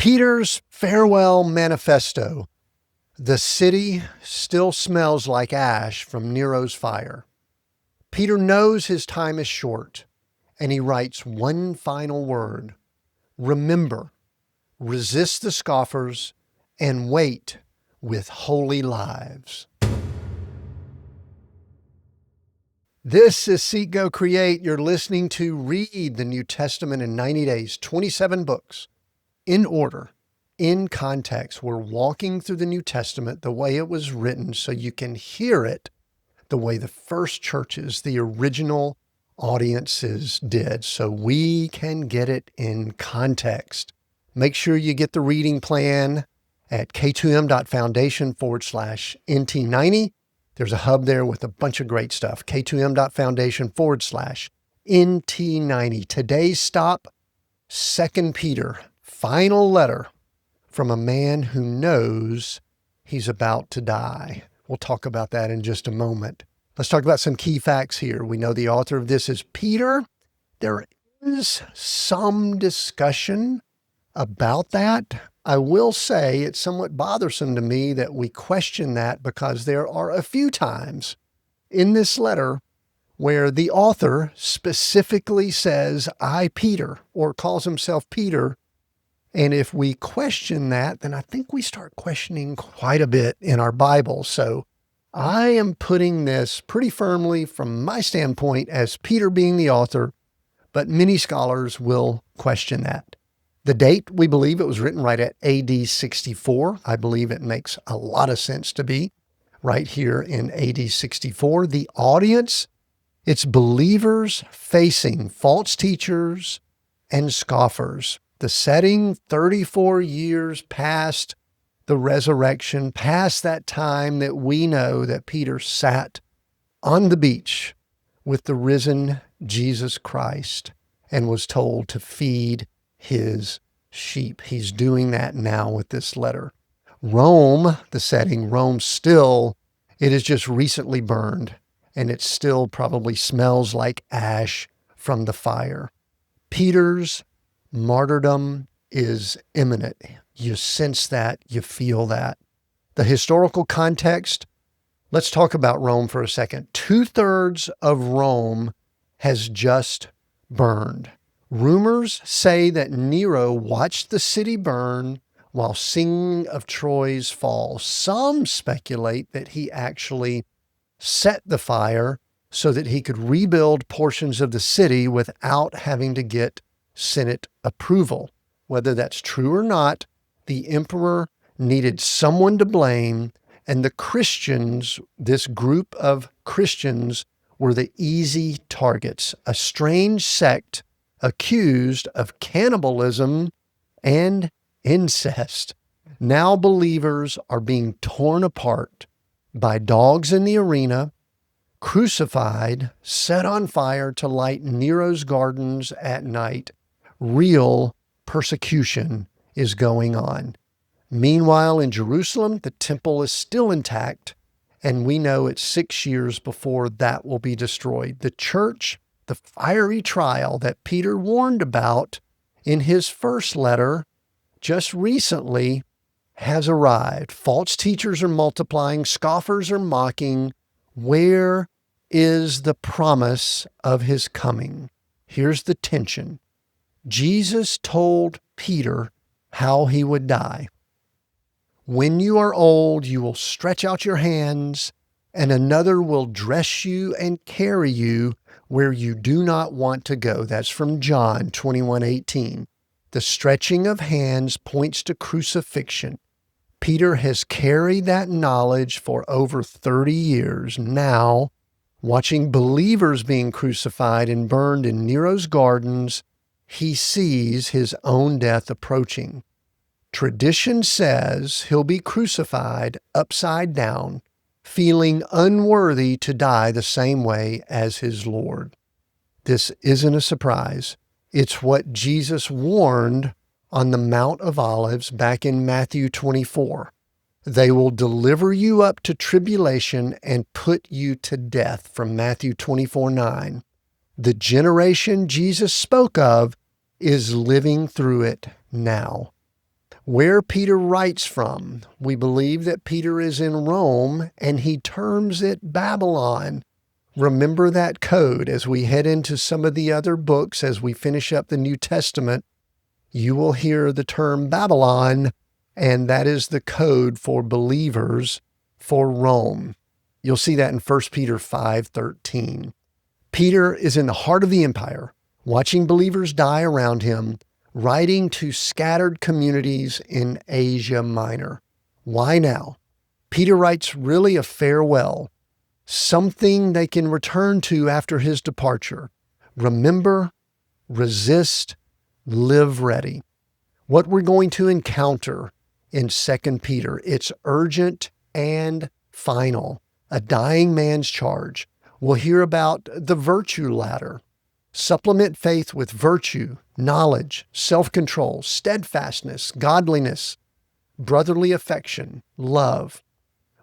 Peter's farewell manifesto. The city still smells like ash from Nero's fire. Peter knows his time is short, and he writes one final word. Remember, resist the scoffers, and wait with holy lives. This is Seek, Go, Create. You're listening to Read the New Testament in 90 Days, 27 books, in order, in context. We're walking through the New Testament the way it was written so you can hear it the way the first churches, the original audiences did, so we can get it in context. Make sure you get the reading plan at k2m.foundation/NT90. There's a hub there with a bunch of great stuff. k2m.foundation/NT90. Today's stop, 2 Peter, final letter from a man who knows he's about to die. We'll talk about that in just a moment. Let's talk about some key facts here. We know the author of this is Peter. There is some discussion about that. I will say it's somewhat bothersome to me that we question that because there are a few times in this letter where the author specifically says, I, Peter, or calls himself Peter. And if we question that, then I think we start questioning quite a bit in our Bible. So I am putting this pretty firmly from my standpoint as Peter being the author, but many scholars will question that. The date, we believe it was written right at AD 64. I believe it makes a lot of sense to be right here in AD 64. The audience, it's believers facing false teachers and scoffers. The setting, 34 years past the resurrection, past that time that we know that Peter sat on the beach with the risen Jesus Christ and was told to feed his sheep. He's doing that now with this letter. Rome, the setting, Rome still, it is just recently burned, and it still probably smells like ash from the fire. Peter's martyrdom is imminent. You sense that, you feel that. The historical context, let's talk about Rome for a second. 2/3 of Rome has just burned. Rumors say that Nero watched the city burn while singing of Troy's fall. Some speculate that he actually set the fire so that he could rebuild portions of the city without having to get Senate approval. Whether that's true or not, the emperor needed someone to blame, and the Christians, this group of Christians, were the easy targets. A strange sect accused of cannibalism and incest. Now believers are being torn apart by dogs in the arena, crucified, set on fire to light Nero's gardens at night. Real persecution is going on. Meanwhile, in Jerusalem, the temple is still intact, and we know it's 6 years before that will be destroyed. The church, the fiery trial that Peter warned about in his first letter just recently, has arrived. False teachers are multiplying, scoffers are mocking. Where is the promise of his coming? Here's the tension. Jesus told Peter how he would die. When you are old, you will stretch out your hands, and another will dress you and carry you where you do not want to go. That's from John 21:18. The stretching of hands points to crucifixion. Peter has carried that knowledge for over 30 years. Now, watching believers being crucified and burned in Nero's gardens, he sees his own death approaching. Tradition says he'll be crucified upside down, feeling unworthy to die the same way as his Lord. This isn't a surprise. It's what Jesus warned on the Mount of Olives back in Matthew 24. They will deliver you up to tribulation and put you to death, from Matthew 24:9. The generation Jesus spoke of is living through it now. Where Peter writes from, we believe that Peter is in Rome and he terms it Babylon. Remember that code as we head into some of the other books, as we finish up the New Testament. You will hear the term Babylon, and that is the code for believers for Rome. You'll see that in 1 Peter 5:13. Peter is in the heart of the empire, watching believers die around him, writing to scattered communities in Asia Minor. Why now? Peter writes really a farewell, something they can return to after his departure. Remember, resist, live ready. What we're going to encounter in 2 Peter, it's urgent and final, a dying man's charge. We'll hear about the virtue ladder. Supplement faith with virtue, knowledge, self-control, steadfastness, godliness, brotherly affection, love.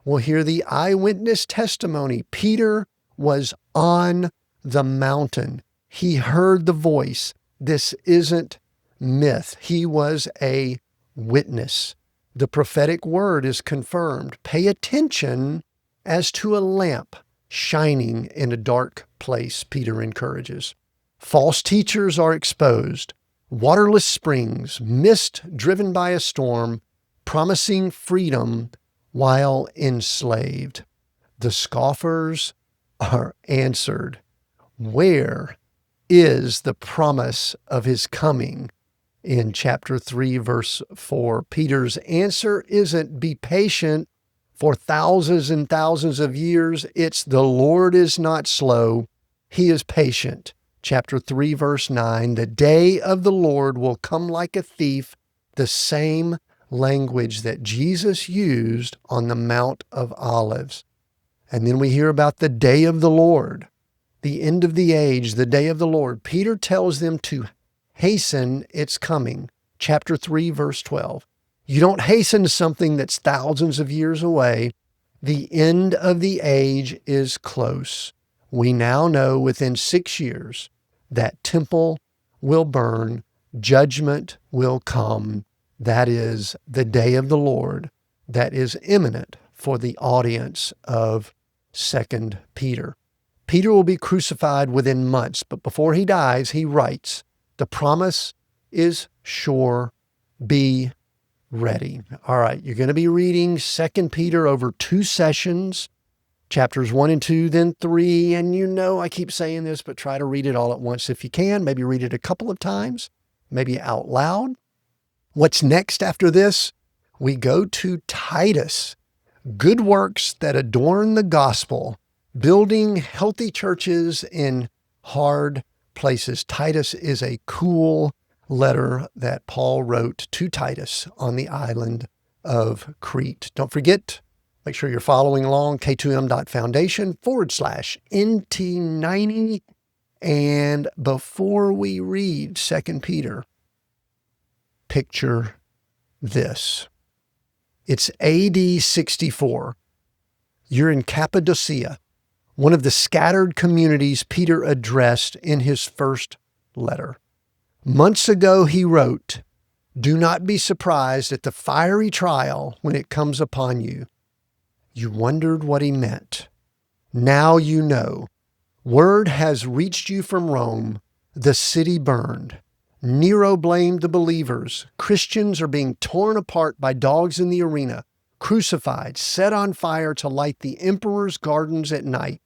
We'll hear the eyewitness testimony. Peter was on the mountain. He heard the voice. This isn't myth. He was a witness. The prophetic word is confirmed. Pay attention as to a lamp shining in a dark place, Peter encourages. False teachers are exposed. Waterless springs, mist driven by a storm, promising freedom while enslaved. The scoffers are answered. Where is the promise of his coming? In chapter 3, verse 4, Peter's answer isn't be patient for thousands and thousands of years. It's the Lord is not slow. He is patient. Chapter 3, verse 9, the day of the Lord will come like a thief, the same language that Jesus used on the Mount of Olives. And then we hear about the day of the Lord, the end of the age, the day of the Lord. Peter tells them to hasten its coming. Chapter 3, verse 12. You don't hasten something that's thousands of years away. The end of the age is close. We now know within 6 years that temple will burn, judgment will come. That is the day of the Lord that is imminent for the audience of 2 Peter. Peter will be crucified within months, but before he dies, he writes, the promise is sure. Be ready. All right, you're going to be reading 2 Peter over 2 sessions, chapters 1 and 2, then 3. And you know I keep saying this, but try to read it all at once if you can. Maybe read it a couple of times, maybe out loud. What's next after this? We go to Titus. Good works that adorn the gospel, building healthy churches in hard places. Titus is a cool letter that Paul wrote to Titus on the island of Crete. Don't forget, make sure you're following along, k2m.foundation/NT90. And before we read 2 Peter, picture this. It's AD 64. You're in Cappadocia, one of the scattered communities Peter addressed in his first letter. Months ago, he wrote, do not be surprised at the fiery trial when it comes upon you. You wondered what he meant. Now you know. Word has reached you from Rome. The city burned. Nero blamed the believers. Christians are being torn apart by dogs in the arena, crucified, set on fire to light the emperor's gardens at night.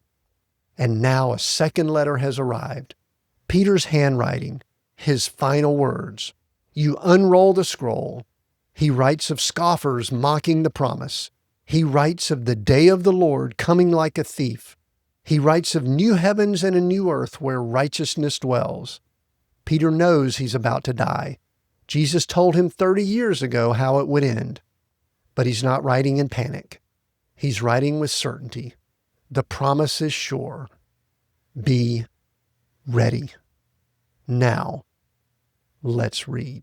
And now a second letter has arrived. Peter's handwriting, his final words. You unroll the scroll. He writes of scoffers mocking the promise. He writes of the day of the Lord coming like a thief. He writes of new heavens and a new earth where righteousness dwells. Peter knows he's about to die. Jesus told him 30 years ago how it would end. But he's not writing in panic. He's writing with certainty. The promise is sure. Be ready. Now, let's read.